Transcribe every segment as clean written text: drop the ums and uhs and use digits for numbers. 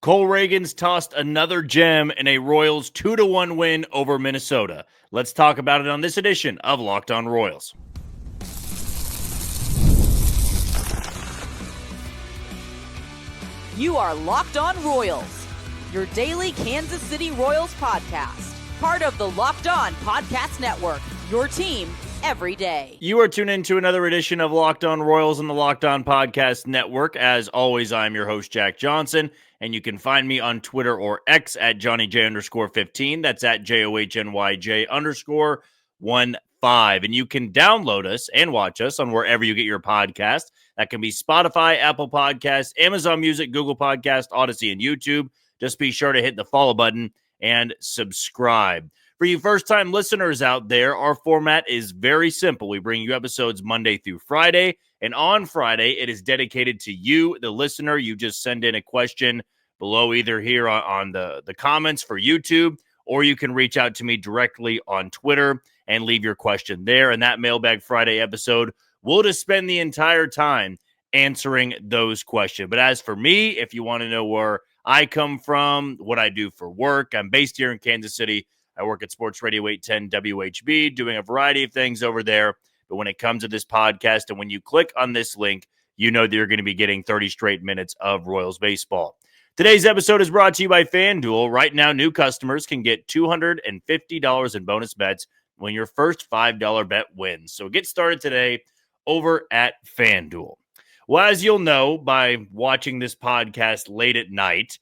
Cole Ragans tossed another gem in a Royals 2-1 win over Minnesota. Let's talk about it on this edition of Locked On Royals. You are Locked On Royals, your daily Kansas City Royals podcast. Part of the Locked On Podcast Network, your team every day. You are tuned in to another edition of Locked On Royals on the Locked On Podcast Network. As always, I'm your host, Jack Johnson, and you can find me on Twitter or X at JohnnyJ_15. That's at JOHNYJ_15. And you can download us and watch us on wherever you get your podcast. That can be Spotify, Apple Podcasts, Amazon Music, Google Podcast, Odyssey, and YouTube. Just be sure to hit the follow button and subscribe. For you first-time listeners out there, our format is very simple. We bring you episodes Monday through Friday, and on Friday, it is dedicated to you, the listener. You just send in a question below either here on the comments for YouTube, or you can reach out to me directly on Twitter and leave your question there. And that Mailbag Friday episode, we'll just spend the entire time answering those questions. But as for me, if you want to know where I come from, what I do for work, I'm based here in Kansas City. I work at Sports Radio 810 WHB, doing a variety of things over there. But when it comes to this podcast, and when you click on this link, you know that you're going to be getting 30 straight minutes of Royals baseball. Today's episode is brought to you by FanDuel. Right now, new customers can get $250 in bonus bets when your first $5 bet wins. So get started today over at FanDuel. Well, as you'll know by watching this podcast late at night,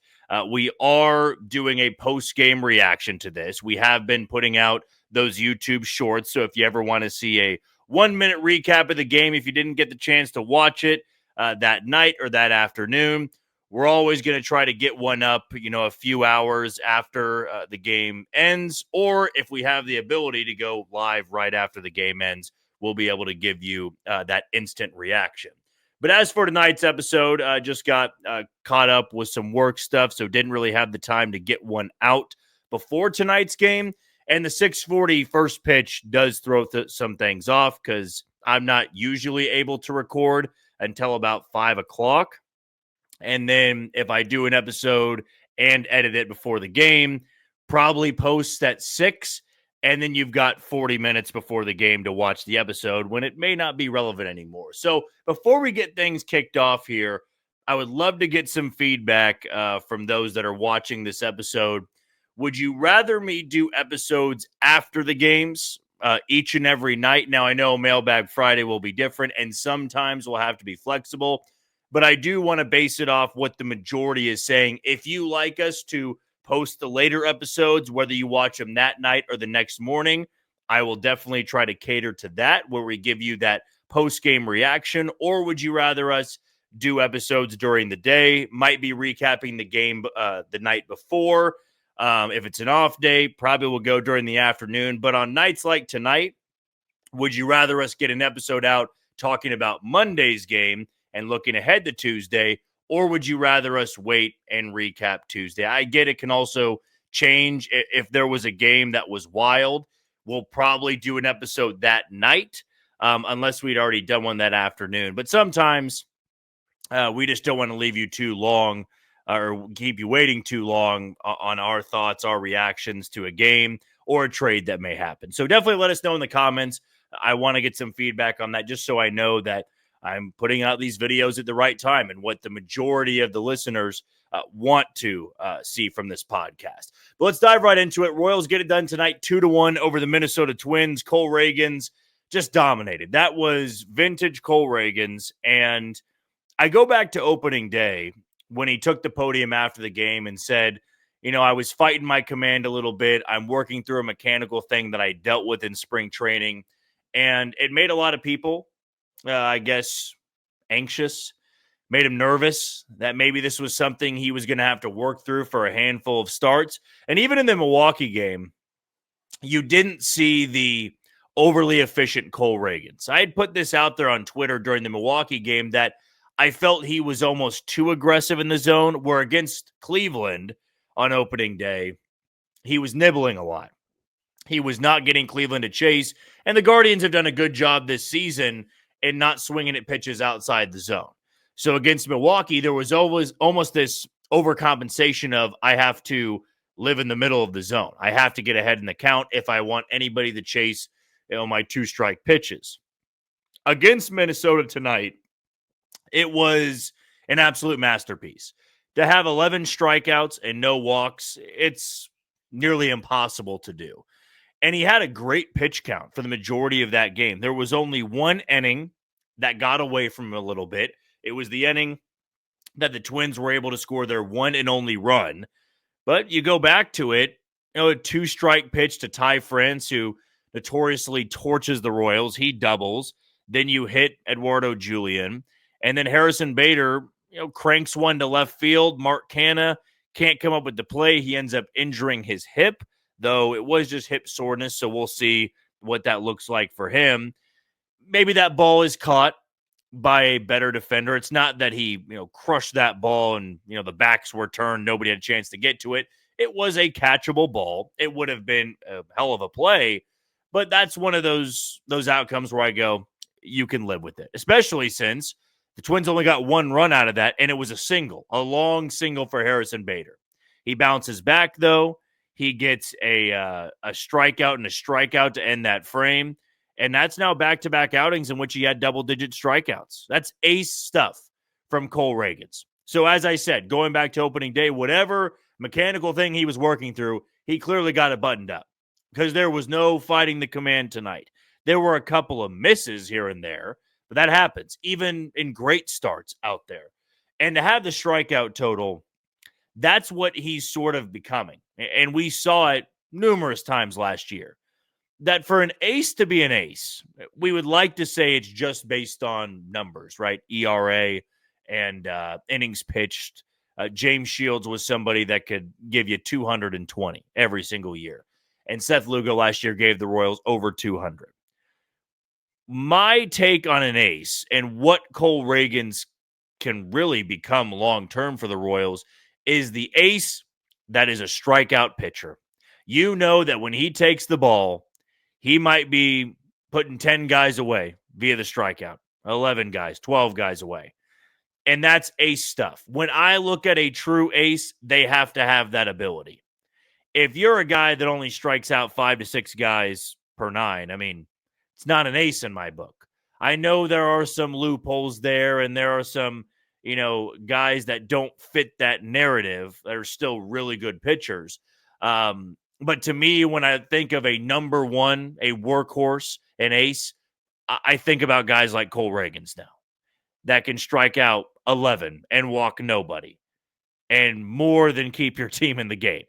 we are doing a post-game reaction to this. We have been putting out those YouTube shorts, so if you ever want to see a 1-minute recap of the game, if you didn't get the chance to watch it that night or that afternoon, we're always going to try to get one up, a few hours after the game ends, or if we have the ability to go live right after the game ends, we'll be able to give you that instant reaction. But as for tonight's episode, I just got caught up with some work stuff, so didn't really have the time to get one out before tonight's game. And the 6:40 first pitch does throw some things off because I'm not usually able to record until about 5 o'clock. And then if I do an episode and edit it before the game, probably post at 6. And then you've got 40 minutes before the game to watch the episode when it may not be relevant anymore. So before we get things kicked off here, I would love to get some feedback from those that are watching this episode. Would you rather me do episodes after the games each and every night? Now, I know Mailbag Friday will be different, and sometimes we'll have to be flexible. But I do want to base it off what the majority is saying. If you like us to post the later episodes, whether you watch them that night or the next morning, I will definitely try to cater to that, where we give you that post-game reaction. Or would you rather us do episodes during the day? Might be recapping the game the night before. If it's an off day, probably will go during the afternoon. But on nights like tonight, would you rather us get an episode out talking about Monday's game and looking ahead to Tuesday, or would you rather us wait and recap Tuesday? I get it can also change. If there was a game that was wild, we'll probably do an episode that night, unless we'd already done one that afternoon. But sometimes we just don't want to leave you too long or keep you waiting too long on our thoughts, our reactions to a game or a trade that may happen. So definitely let us know in the comments. I want to get some feedback on that just so I know that I'm putting out these videos at the right time and what the majority of the listeners want to see from this podcast. But let's dive right into it. Royals get it done tonight, 2-1 over the Minnesota Twins. Cole Ragans just dominated. That was vintage Cole Ragans. And I go back to opening day when he took the podium after the game and said, I was fighting my command a little bit. I'm working through a mechanical thing that I dealt with in spring training. And it made a lot of people, I guess, anxious, made him nervous that maybe this was something he was going to have to work through for a handful of starts. And even in the Milwaukee game, you didn't see the overly efficient Cole Ragans. I had put this out there on Twitter during the Milwaukee game that I felt he was almost too aggressive in the zone, where against Cleveland on opening day, he was nibbling a lot. He was not getting Cleveland to chase, and the Guardians have done a good job this season in not swinging at pitches outside the zone. So against Milwaukee, there was always almost this overcompensation of I have to live in the middle of the zone. I have to get ahead in the count if I want anybody to chase, my 2-strike pitches. Against Minnesota tonight, it was an absolute masterpiece. To have 11 strikeouts and no walks, it's nearly impossible to do. And he had a great pitch count for the majority of that game. There was only one inning that got away from him a little bit. It was the inning that the Twins were able to score their one and only run. But you go back to it, a 2-strike pitch to Ty France, who notoriously torches the Royals. He doubles. Then you hit Eduardo Julian. And then Harrison Bader, cranks one to left field. Mark Canha can't come up with the play. He ends up injuring his hip, though it was just hip soreness, so we'll see what that looks like for him. Maybe that ball is caught by a better defender. It's not that he, crushed that ball and, the backs were turned. Nobody had a chance to get to it. It was a catchable ball. It would have been a hell of a play, but that's one of those outcomes where I go, you can live with it, especially since the Twins only got one run out of that, and it was a long single for Harrison Bader. He bounces back, though. He gets a strikeout and a strikeout to end that frame. And that's now back-to-back outings in which he had double-digit strikeouts. That's ace stuff from Cole Ragans. So as I said, going back to opening day, whatever mechanical thing he was working through, he clearly got it buttoned up because there was no fighting the command tonight. There were a couple of misses here and there, but that happens, even in great starts out there. And to have the strikeout total, that's what he's sort of becoming. And we saw it numerous times last year. That for an ace to be an ace, we would like to say it's just based on numbers, right? ERA and innings pitched. James Shields was somebody that could give you 220 every single year. And Seth Lugo last year gave the Royals over 200. My take on an ace and what Cole Ragans can really become long-term for the Royals is the ace that is a strikeout pitcher. You know that when he takes the ball, he might be putting 10 guys away via the strikeout, 11 guys, 12 guys away. And that's ace stuff. When I look at a true ace, they have to have that ability. If you're a guy that only strikes out 5 to 6 guys per 9, it's not an ace in my book. I know there are some loopholes there, and there are some, guys that don't fit that narrative that are still really good pitchers. But to me, when I think of a number one, a workhorse, an ace, I think about guys like Cole Ragans now that can strike out 11 and walk nobody and more than keep your team in the game.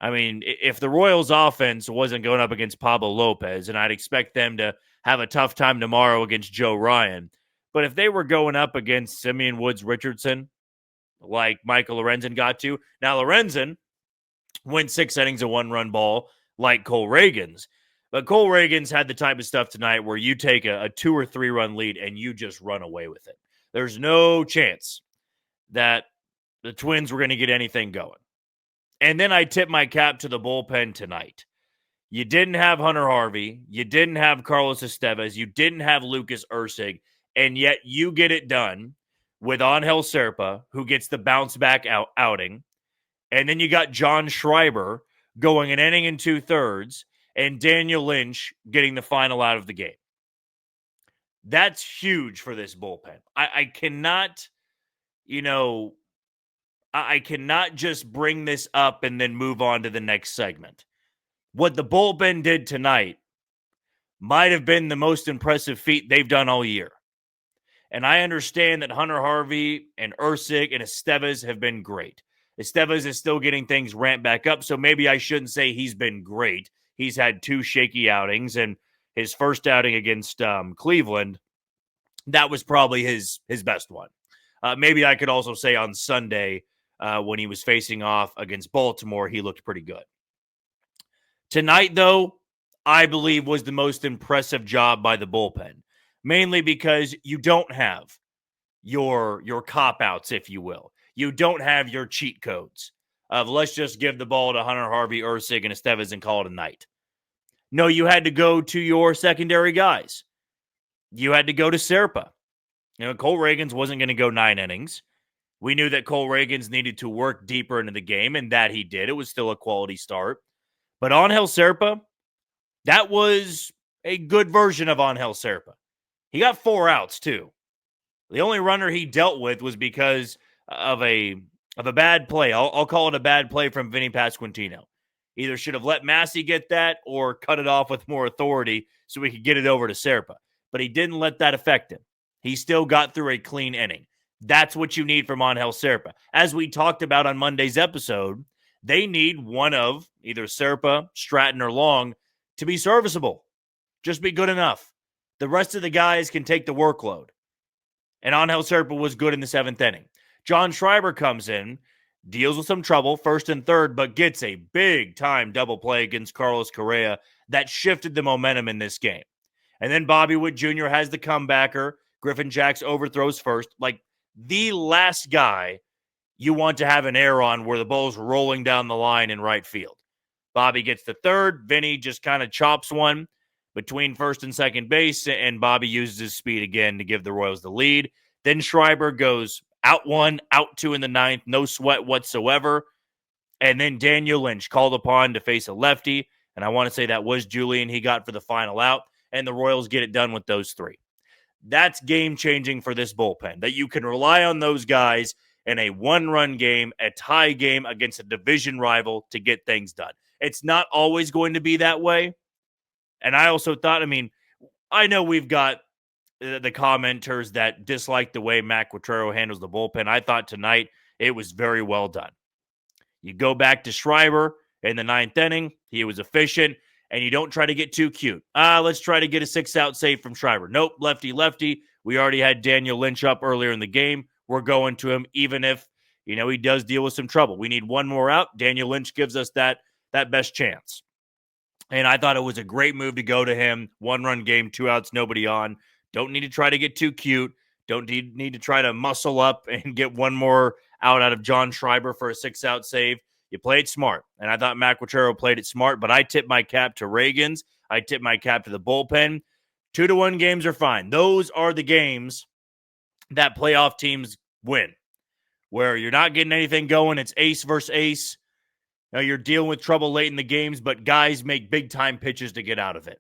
If the Royals offense wasn't going up against Pablo Lopez, and I'd expect them to have a tough time tomorrow against Joe Ryan, but if they were going up against Simeon Woods Richardson, like Michael Lorenzen got to, now Lorenzen went 6 innings of 1-run ball like Cole Ragans. But Cole Ragans had the type of stuff tonight where you take a 2 or 3 run lead and you just run away with it. There's no chance that the Twins were going to get anything going. And then I tip my cap to the bullpen tonight. You didn't have Hunter Harvey. You didn't have Carlos Estevez. You didn't have Lucas Erceg. And yet you get it done with Angel Serpa, who gets the bounce-back outing. And then you got John Schreiber going an inning and 2/3, and Daniel Lynch getting the final out of the game. That's huge for this bullpen. I cannot, I cannot just bring this up and then move on to the next segment. What the bullpen did tonight might have been the most impressive feat they've done all year. And I understand that Hunter Harvey and Erceg and Estevez have been great. Estevez is still getting things ramped back up, so maybe I shouldn't say he's been great. He's had 2 shaky outings, and his first outing against Cleveland, that was probably his best one. Maybe I could also say on Sunday when he was facing off against Baltimore, he looked pretty good. Tonight, though, I believe was the most impressive job by the bullpen, mainly because you don't have your cop-outs, if you will. You don't have your cheat codes of let's just give the ball to Hunter Harvey, Erceg, and Estevez and call it a night. No, you had to go to your secondary guys. You had to go to Serpa. Cole Ragans wasn't going to go 9 innings. We knew that Cole Ragans needed to work deeper into the game, and that he did. It was still a quality start. But Angel Serpa, that was a good version of Angel Serpa. He got 4 outs, too. The only runner he dealt with was because of a bad play. I'll call it a bad play from Vinny Pasquantino. Either should have let Massey get that or cut it off with more authority so we could get it over to Serpa. But he didn't let that affect him. He still got through a clean inning. That's what you need from Angel Serpa. As we talked about on Monday's episode, they need one of either Serpa, Stratton, or Long to be serviceable. Just be good enough. The rest of the guys can take the workload. And Angel Serpa was good in the 7th inning. John Schreiber comes in, deals with some trouble, 1st and 3rd, but gets a big-time double play against Carlos Correa that shifted the momentum in this game. And then Bobby Witt Jr. has the comebacker. Griffin Jacks overthrows first. Like, the last guy you want to have an error on where the ball's rolling down the line in right field. Bobby gets the 3rd. Vinny just kind of chops one between 1st and 2nd base, and Bobby uses his speed again to give the Royals the lead. Then Schreiber goes out 1, out 2 in the 9th, no sweat whatsoever. And then Daniel Lynch called upon to face a lefty, and I want to say that was Julian he got for the final out, and the Royals get it done with those 3. That's game-changing for this bullpen, that you can rely on those guys in a 1-run game, a tie game against a division rival to get things done. It's not always going to be that way. And I also thought, I know we've got the commenters that dislike the way Matt Quatrero handles the bullpen. I thought tonight it was very well done. You go back to Schreiber in the 9th inning. He was efficient, and you don't try to get too cute. Let's try to get a 6-out save from Schreiber. Nope, lefty. We already had Daniel Lynch up earlier in the game. We're going to him, even if, he does deal with some trouble. We need one more out. Daniel Lynch gives us that best chance. And I thought it was a great move to go to him. 1-run game, 2 outs, nobody on. Don't need to try to get too cute. Don't need to try to muscle up and get one more out of John Schreiber for a 6-out save. You played smart. And I thought Matt Quatrero played it smart, but I tip my cap to Ragans. I tip my cap to the bullpen. 2-1 games are fine. Those are the games that playoff teams win, where you're not getting anything going. It's ace versus ace. You're dealing with trouble late in the games, but guys make big-time pitches to get out of it.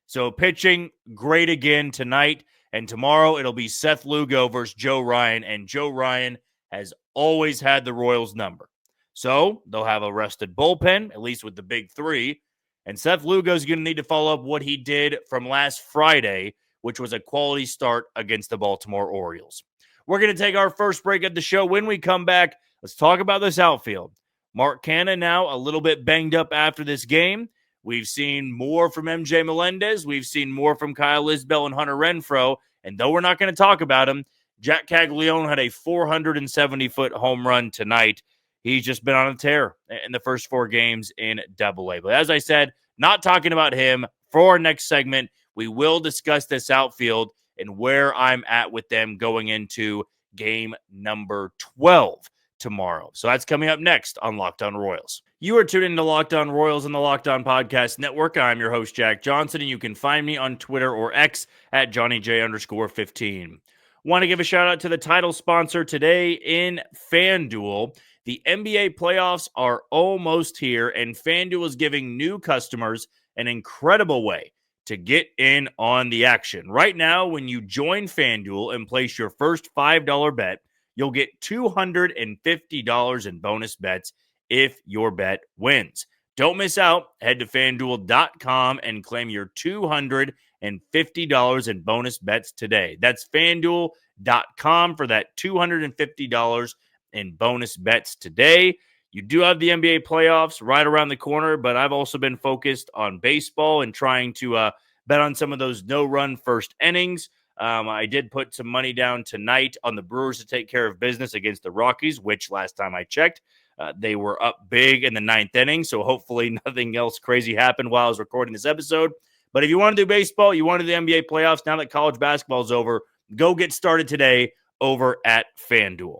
So pitching, great again tonight. And tomorrow it'll be Seth Lugo versus Joe Ryan. And Joe Ryan has always had the Royals' number. So they'll have a rested bullpen, at least with the big 3. And Seth Lugo is going to need to follow up what he did from last Friday, which was a quality start against the Baltimore Orioles. We're going to take our first break at the show. When we come back, let's talk about this outfield. Mark Canha now a little bit banged up after this game. We've seen more from MJ Melendez. We've seen more from Kyle Isbell and Hunter Renfroe. And though we're not going to talk about him, Jack Caglione had a 470-foot home run tonight. He's just been on a tear in the first 4 games in Double-A. But as I said, not talking about him. For our next segment, we will discuss this outfield and where I'm at with them going into game number 12 tomorrow. So that's coming up next on Locked On Royals. You are tuned into Locked On Royals on the Locked On Podcast Network. I'm your host, Jack Johnson, and you can find me on Twitter or X at JohnnyJ_15. Want to give a shout out to the title sponsor today in FanDuel. The NBA playoffs are almost here, and FanDuel is giving new customers an incredible way to get in on the action. Right now, when you join FanDuel and place your first $5 bet, you'll get $250 in bonus bets if your bet wins. Don't miss out. Head to FanDuel.com and claim your $250 in bonus bets today. That's FanDuel.com for that $250 in bonus bets today. You do have the NBA playoffs right around the corner, but I've also been focused on baseball and trying to bet on some of those no-run first innings. I did put some money down tonight on the Brewers to take care of business against the Rockies, which last time I checked, they were up big in the 9th inning, so hopefully nothing else crazy happened while I was recording this episode. But if you want to do baseball, you want to do the NBA playoffs, now that college basketball is over, go get started today over at FanDuel.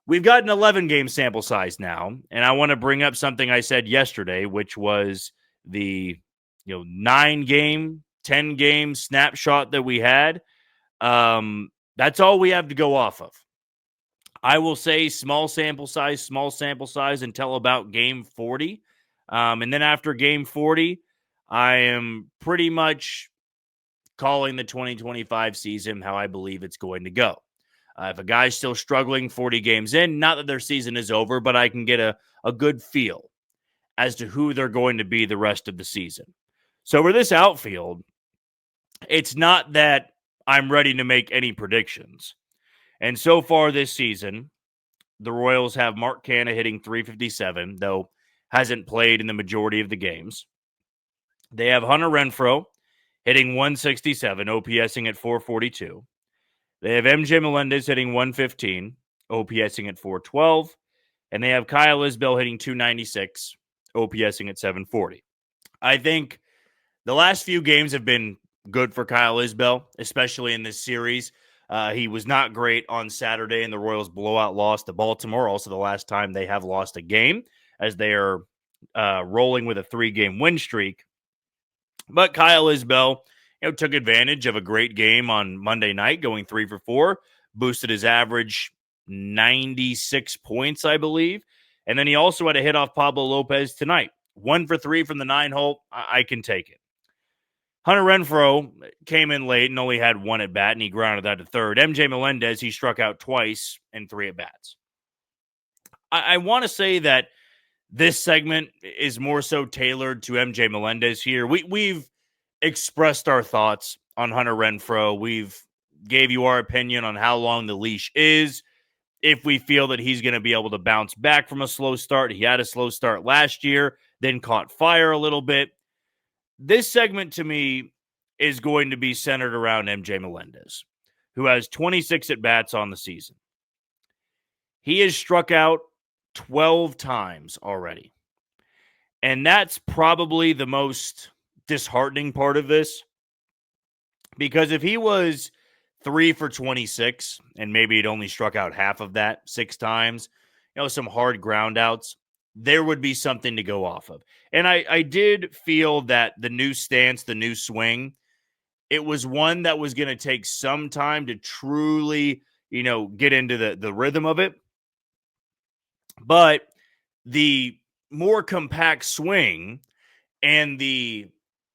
We've got an 11-game sample size now, and I want to bring up something I said yesterday, which was the 9-game, 10-game snapshot that we had. That's all we have to go off of. I will say small sample size until about game 40. And then after game 40, I am pretty much calling the 2025 season how I believe it's going to go. If a guy's still struggling 40 games in, not that their season is over, but I can get a good feel as to who they're going to be the rest of the season. So for this outfield, it's not that I'm ready to make any predictions. And so far this season, the Royals have Mark Canha hitting 357, though hasn't played in the majority of the games. They have Hunter Renfroe hitting 167, OPSing at 442. They have MJ Melendez hitting 115, OPSing at 412. And they have Kyle Isbell hitting 296, OPSing at 740. I think the last few games have been good for Kyle Isbell, especially in this series. He was not great on Saturday in the Royals' blowout loss to Baltimore. Also, the last time they have lost a game, as they are rolling with a 3-game win streak. But Kyle Isbell, took advantage of a great game on Monday night, going 3 for 4, boosted his average 96 points, I believe. And then he also had a hit off Pablo Lopez tonight. 1 for 3 from the 9-hole. I can take it. Hunter Renfroe came in late and only had 1 at bat, and he grounded that to third. MJ Melendez, he struck out twice in 3 at bats. I want to say that this segment is more so tailored to MJ Melendez here. We've expressed our thoughts on Hunter Renfroe. We've gave you our opinion on how long the leash is. If we feel that he's going to be able to bounce back from a slow start. He had a slow start last year, then caught fire a little bit. This segment to me is going to be centered around MJ Melendez, who has 26 at-bats on the season. He has struck out 12 times already. And that's probably the most disheartening part of this. Because if he was 3 for 26, and maybe he'd only struck out half of that 6 times, some hard ground outs, there would be something to go off of. And I did feel that the new stance, the new swing, it was one that was going to take some time to truly, get into the rhythm of it. But the more compact swing and the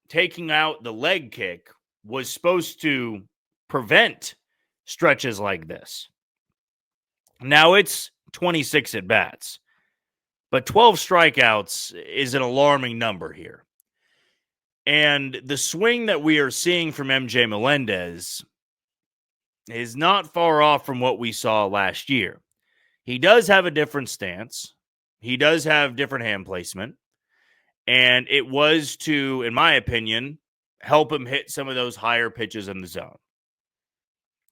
taking out the leg kick was supposed to prevent stretches like this. Now it's 26 at bats, but 12 strikeouts is an alarming number here. And the swing that we are seeing from MJ Melendez is not far off from what we saw last year. He does have a different stance. He does have different hand placement. And it was to, in my opinion, help him hit some of those higher pitches in the zone.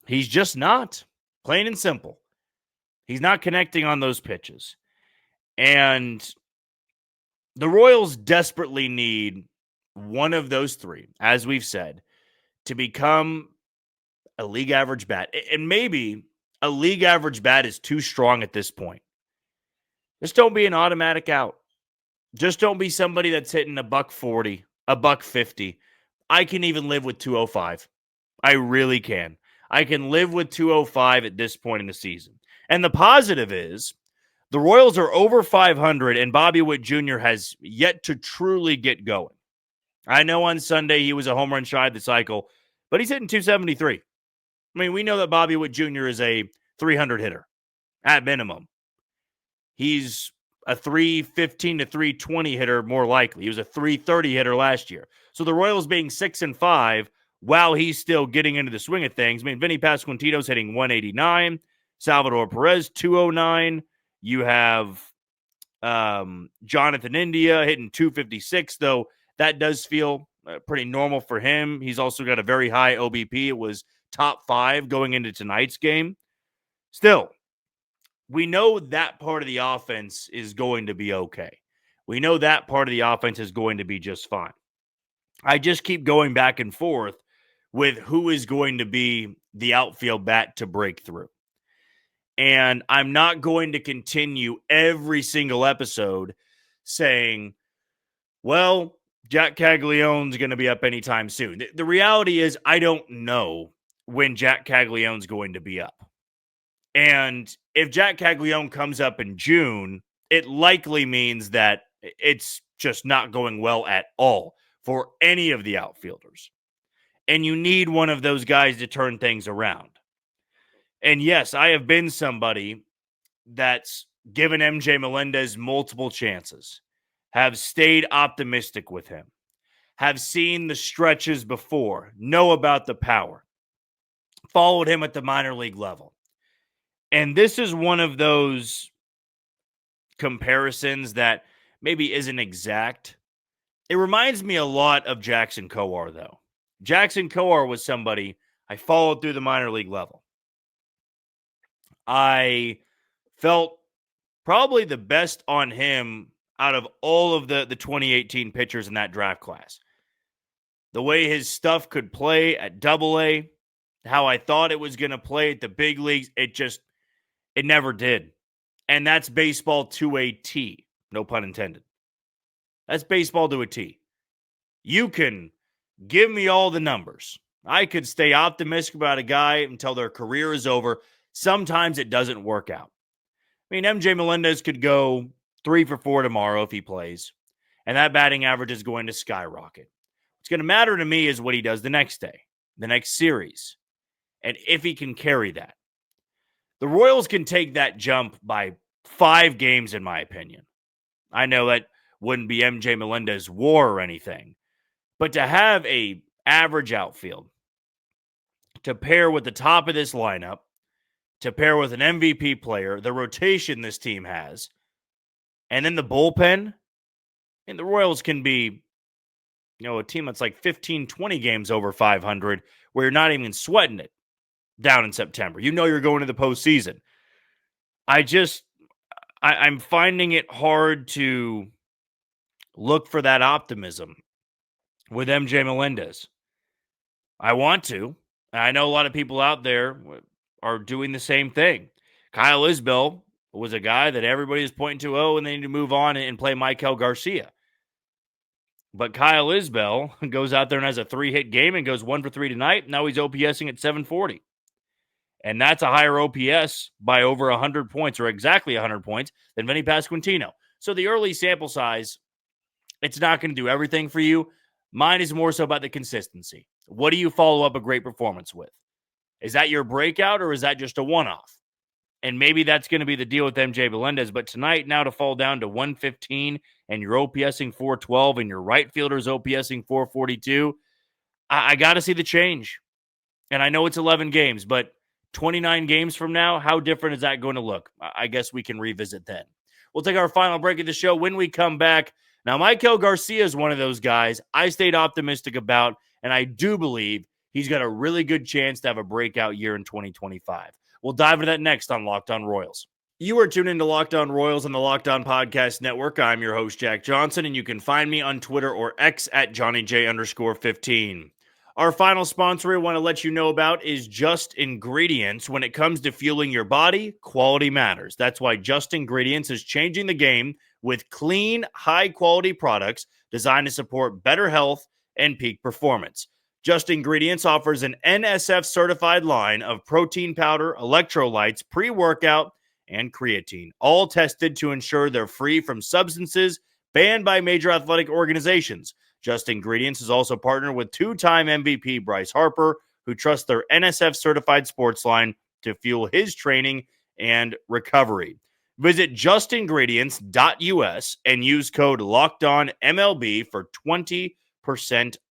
He's just not, plain and simple. He's not connecting on those pitches. And the Royals desperately need one of those 3, as we've said, to become a league average bat. And maybe a league average bat is too strong at this point. Just don't be an automatic out. Just don't be somebody that's hitting $140, $150. I can even live with 205. I really can. I can live with 205 at this point in the season. And the positive is the Royals are over 500 and Bobby Witt Jr. has yet to truly get going. I know on Sunday he was a home run shy of the cycle, but he's hitting 273. I mean, we know that Bobby Witt Jr. is a 300 hitter at minimum. He's a 315 to 320 hitter more likely. He was a 330 hitter last year. So the Royals being 6-5 while he's still getting into the swing of things. I mean, Vinny Pasquantino's hitting 189. Salvador Perez, 209. You have Jonathan India hitting 256, though that does feel pretty normal for him. He's also got a very high OBP. It was top 5 going into tonight's game. Still, we know that part of the offense is going to be okay. We know that part of the offense is going to be just fine. I just keep going back and forth with who is going to be the outfield bat to break through. And I'm not going to continue every single episode saying, well, Jack Caglione's going to be up anytime soon. The reality is I don't know when Jack Caglione's going to be up. And if Jack Caglione comes up in June, it likely means that it's just not going well at all for any of the outfielders. And you need one of those guys to turn things around. And yes, I have been somebody that's given MJ Melendez multiple chances, have stayed optimistic with him, have seen the stretches before, know about the power, followed him at the minor league level. And this is one of those comparisons that maybe isn't exact. It reminds me a lot of Jackson Kowar, though. Jackson Kowar was somebody I followed through the minor league level. I felt probably the best on him out of all of the 2018 pitchers in that draft class. The way his stuff could play at AA, how I thought it was going to play at the big leagues, it never did. And that's baseball to a T. No pun intended. That's baseball to a T. You can give me all the numbers. I could stay optimistic about a guy until their career is over. Sometimes it doesn't work out. I mean, MJ Melendez could go 3 for 4 tomorrow if he plays, and that batting average is going to skyrocket. What's going to matter to me is what he does the next day, the next series, and if he can carry that. The Royals can take that jump by 5 games, in my opinion. I know that wouldn't be MJ Melendez WAR or anything, but to have a average outfield, to pair with the top of this lineup, to pair with an MVP player, the rotation this team has, and then the bullpen, and the Royals can be, a team that's like 15, 20 games over 500, where you're not even sweating it down in September. You're going to the postseason. I'm finding it hard to look for that optimism with MJ Melendez. I want to. I know a lot of people out there are doing the same thing. Kyle Isbell was a guy that everybody is pointing to, and they need to move on and play Maikel Garcia. But Kyle Isbell goes out there and has a 3-hit game and goes 1 for 3 tonight. Now he's OPSing at 740. And that's a higher OPS by over 100 points, or exactly 100 points, than Vinny Pasquantino. So the early sample size, it's not going to do everything for you. Mine is more so about the consistency. What do you follow up a great performance with? Is that your breakout, or is that just a one-off? And maybe that's going to be the deal with MJ Melendez. But tonight, now to fall down to 115 and you're OPSing 412 and your right fielder's OPSing 442, I got to see the change. And I know it's 11 games, but 29 games from now, how different is that going to look? I guess we can revisit then. We'll take our final break of the show. When we come back, now Maikel Garcia is one of those guys I stayed optimistic about, and I do believe he's got a really good chance to have a breakout year in 2025. We'll dive into that next on Locked On Royals. You are tuned into Locked On Royals on the Locked On Podcast Network. I'm your host, Jack Johnson, and you can find me on Twitter or X at JohnnyJ_15. Our final sponsor I want to let you know about is Just Ingredients. When it comes to fueling your body, quality matters. That's why Just Ingredients is changing the game with clean, high-quality products designed to support better health and peak performance. Just Ingredients offers an NSF-certified line of protein powder, electrolytes, pre-workout, and creatine, all tested to ensure they're free from substances banned by major athletic organizations. Just Ingredients is also partnered with 2-time MVP Bryce Harper, who trusts their NSF-certified sports line to fuel his training and recovery. Visit justingredients.us and use code LOCKEDONMLB for 20%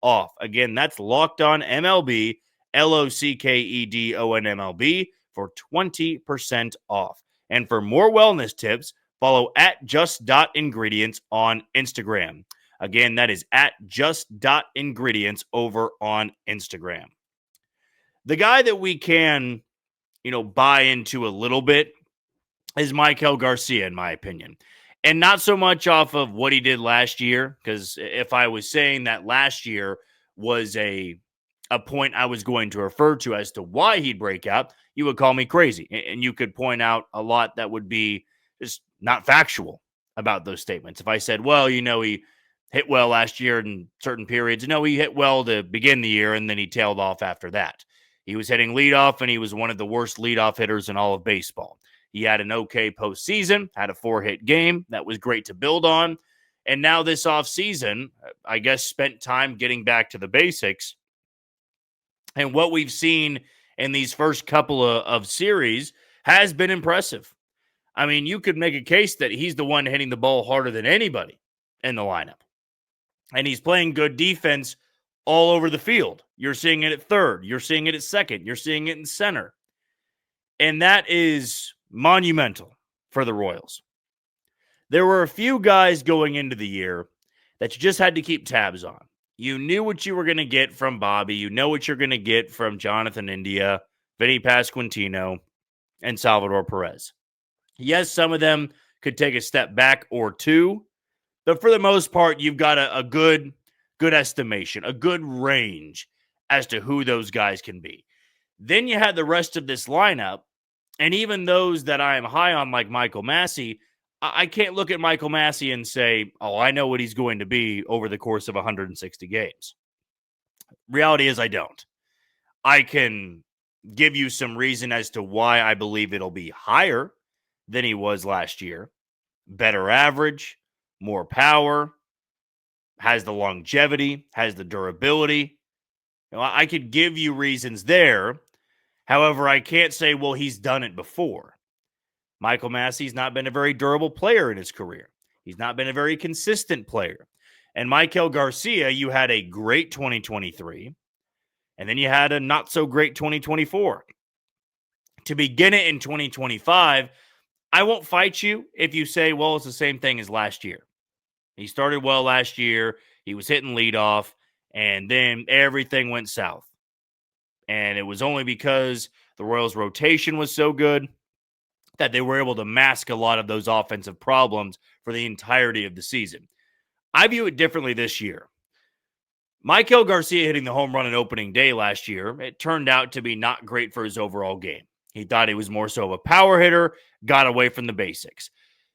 off. Again, that's Locked On MLB, LOCKEDONMLB for 20% off. And for more wellness tips, follow at just.ingredients on Instagram. Again, that is at just.ingredients over on Instagram. The guy that we can, buy into a little bit is Maikel Garcia, in my opinion. And not so much off of what he did last year, because if I was saying that last year was a point I was going to refer to as to why he'd break out, you would call me crazy. And you could point out a lot that would be just not factual about those statements. If I said, well, he hit well last year in certain periods. No, he hit well to begin the year, and then he tailed off after that. He was hitting leadoff, and he was one of the worst leadoff hitters in all of baseball. He had an okay postseason, had a 4-hit game. That was great to build on. And now this offseason, I guess, spent time getting back to the basics. And what we've seen in these first couple of series has been impressive. I mean, you could make a case that he's the one hitting the ball harder than anybody in the lineup. And he's playing good defense all over the field. You're seeing it at third. You're seeing it at second. You're seeing it in center. And that is monumental for the Royals. There were a few guys going into the year that you just had to keep tabs on. You knew what you were going to get from Bobby. You know what you're going to get from Jonathan India, Vinny Pasquantino, and Salvador Perez. Yes, some of them could take a step back or two, but for the most part, you've got a good estimation, a good range as to who those guys can be. Then you had the rest of this lineup, and even those that I am high on, like Maikel Massey, I can't look at Maikel Massey and say, oh, I know what he's going to be over the course of 160 games. Reality is I don't. I can give you some reason as to why I believe it'll be higher than he was last year. Better average, more power, has the longevity, has the durability. I could give you reasons there. However, I can't say, well, he's done it before. Maikel Massey's not been a very durable player in his career. He's not been a very consistent player. And Maikel Garcia, you had a great 2023, and then you had a not-so-great 2024. To begin it in 2025, I won't fight you if you say, well, it's the same thing as last year. He started well last year. He was hitting leadoff, and then everything went south. And it was only because the Royals' rotation was so good that they were able to mask a lot of those offensive problems for the entirety of the season. I view it differently this year. Maikel Garcia hitting the home run on opening day last year, it turned out to be not great for his overall game. He thought he was more so of a power hitter, got away from the basics.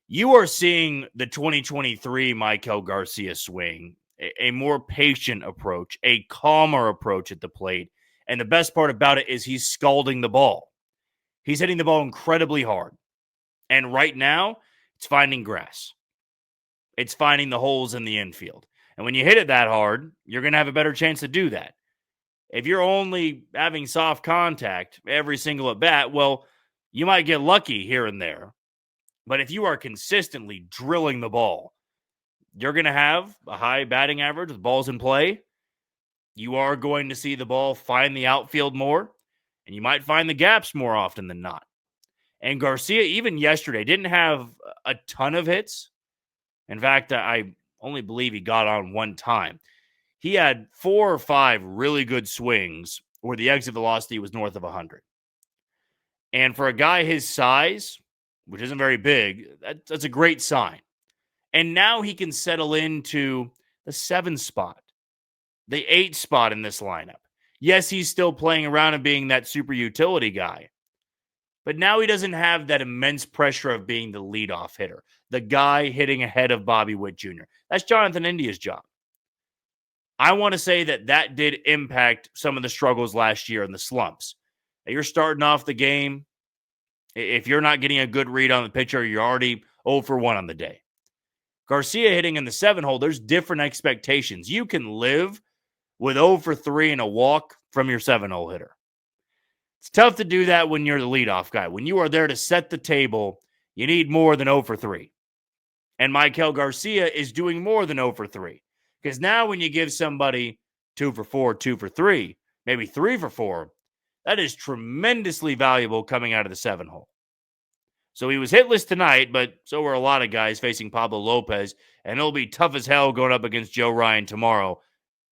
You are seeing the 2023 Maikel Garcia swing, a more patient approach, a calmer approach at the plate. And the best part about it is he's scalding the ball. He's hitting the ball incredibly hard. And right now, it's finding grass. It's finding the holes in the infield. And when you hit it that hard, you're going to have a better chance to do that. If you're only having soft contact every single at bat, well, you might get lucky here and there. But if you are consistently drilling the ball, you're going to have a high batting average with balls in play. You are going to see the ball find the outfield more, and you might find the gaps more often than not. And Garcia, even yesterday, didn't have a ton of hits. In fact, I only believe he got on one time. He had 4 or 5 really good swings where the exit velocity was north of 100. And for a guy his size, which isn't very big, that's a great sign. And now he can settle into the 7 spot, the 8 spot in this lineup. Yes, he's still playing around and being that super utility guy. But now he doesn't have that immense pressure of being the leadoff hitter, the guy hitting ahead of Bobby Witt Jr. That's Jonathan India's job. I want to say that did impact some of the struggles last year and the slumps. You're starting off the game. If you're not getting a good read on the pitcher, you're already 0 for 1 on the day. Garcia hitting in the 7 hole, there's different expectations. You can live with 0 for 3 and a walk from your 7 hole hitter. It's tough to do that when you're the leadoff guy. When you are there to set the table, you need more than 0 for 3. And Maikel Garcia is doing more than 0 for 3. Because now when you give somebody 2 for 4, 2 for 3, maybe 3 for 4, that is tremendously valuable coming out of the 7 hole. So he was hitless tonight, but so were a lot of guys facing Pablo Lopez, and it'll be tough as hell going up against Joe Ryan tomorrow.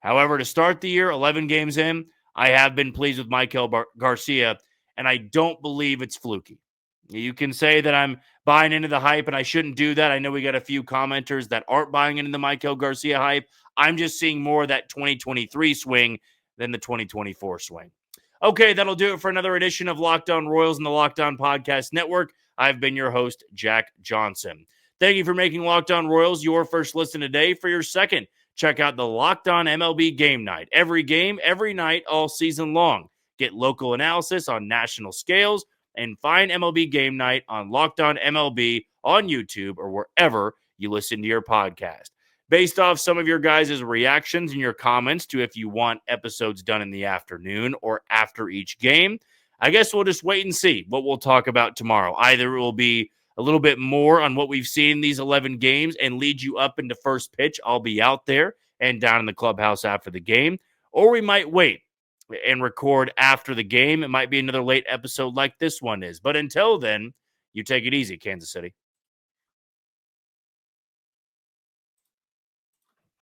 However, to start the year, 11 games in, I have been pleased with Maikel Garcia, and I don't believe it's fluky. You can say that I'm buying into the hype, and I shouldn't do that. I know we got a few commenters that aren't buying into the Maikel Garcia hype. I'm just seeing more of that 2023 swing than the 2024 swing. Okay, that'll do it for another edition of Locked On Royals and the Locked On Podcast Network. I've been your host, Jack Johnson. Thank you for making Locked On Royals your first listen today. For your second, check out the Locked On MLB Game Night. Every game, every night, all season long. Get local analysis on national scales and find MLB Game Night on Locked On MLB on YouTube or wherever you listen to your podcast. Based off some of your guys' reactions and your comments to if you want episodes done in the afternoon or after each game, I guess we'll just wait and see what we'll talk about tomorrow. Either it will be a little bit more on what we've seen in these 11 games and lead you up into first pitch. I'll be out there and down in the clubhouse after the game. Or we might wait and record after the game. It might be another late episode like this one is. But until then, you take it easy, Kansas City.